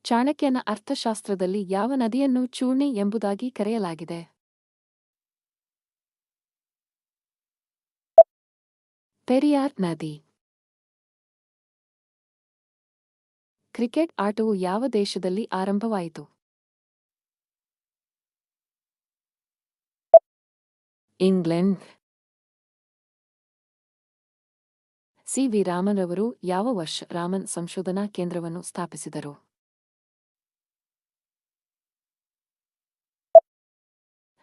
ಚಾಣಕ್ಯನ ಅರ್ಥಶಾಸ್ತ್ರದಲ್ಲಿ ಯಾವ ನದಿಯನ್ನು ಚೂರ್ಣಿ ಎಂಬುದಾಗಿ ಕರೆಯಲಾಗಿದೆ? ಪೆರಿಯಾರ್ ನದಿ. ಕ್ರಿಕೆಟ್ ಆಟವು ಯಾವ ದೇಶದಲ್ಲಿ ಆರಂಭವಾಯಿತು? ಇಂಗ್ಲೆಂಡ್. ಸಿ. ವಿ. ರಾಮನ್ ರವರು ಯಾವ ವರ್ಷ ರಾಮನ್ ಸಂಶೋಧನಾ ಕೇಂದ್ರವನ್ನು ಸ್ಥಾಪಿಸಿದರು?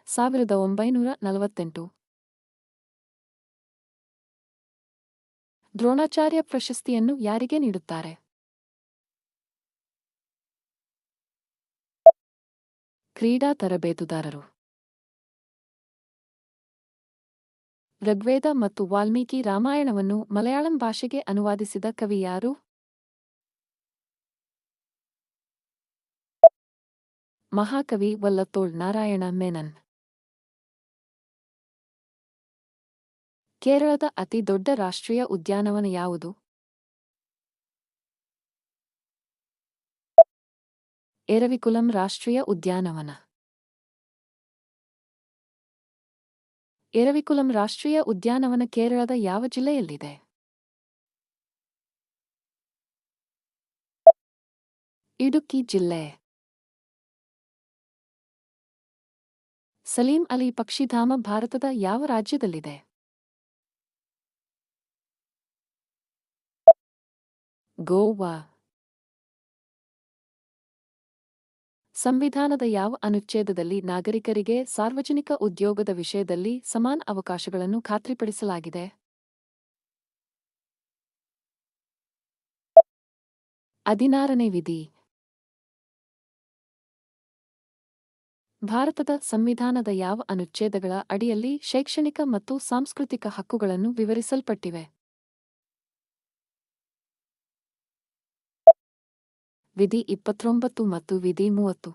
1948. ದ್ರೋಣಾಚಾರ್ಯ ಪ್ರಶಸ್ತಿಯನ್ನು ಯಾರಿಗೆ ನೀಡುತ್ತಾರೆ? ಕ್ರೀಡಾ ತರಬೇತುದಾರರು. ಋಗ್ವೇದ ಮತ್ತು ವಾಲ್ಮೀಕಿ ರಾಮಾಯಣವನ್ನು ಮಲಯಾಳಂ ಭಾಷೆಗೆ ಅನುವಾದಿಸಿದ ಕವಿ ಯಾರು? ಮಹಾಕವಿ ವಲ್ಲತ್ತೋಳ್ ನಾರಾಯಣ ಮೆನನ್. ಕೇರಳದ ಅತಿ ದೊಡ್ಡ ರಾಷ್ಟ್ರೀಯ ಉದ್ಯಾನವನ ಯಾವುದು? ಎರವಿಕುಲಂ ರಾಷ್ಟ್ರೀಯ ಉದ್ಯಾನವನ. ಎರವಿಕುಲಂ ರಾಷ್ಟ್ರೀಯ ಉದ್ಯಾನವನ ಕೇರಳದ ಯಾವ ಜಿಲ್ಲೆಯಲ್ಲಿದೆ? ಇಡುಕ್ಕಿ ಜಿಲ್ಲೆ. ಸಲೀಂ ಅಲಿ ಪಕ್ಷಿಧಾಮ ಭಾರತದ ಯಾವ ರಾಜ್ಯದಲ್ಲಿದೆ? ಗೋವಾ. ಸಂವಿಧಾನದ ಯಾವ ಅನುಚ್ಛೇದದಲ್ಲಿ ನಾಗರಿಕರಿಗೆ ಸಾರ್ವಜನಿಕ ಉದ್ಯೋಗದ ವಿಷಯದಲ್ಲಿ ಸಮಾನ ಅವಕಾಶಗಳನ್ನು ಖಾತ್ರಿಪಡಿಸಲಾಗಿದೆ? 16ನೇ ವಿಧಿ. ಭಾರತದ ಸಂವಿಧಾನದ ಯಾವ ಅನುಚ್ಛೇದಗಳ ಅಡಿಯಲ್ಲಿ ಶೈಕ್ಷಣಿಕ ಮತ್ತು ಸಾಂಸ್ಕೃತಿಕ ಹಕ್ಕುಗಳನ್ನು ವಿವರಿಸಲ್ಪಟ್ಟಿವೆ? ವಿಧಿ 29 ಮತ್ತು ವಿಧಿ 30.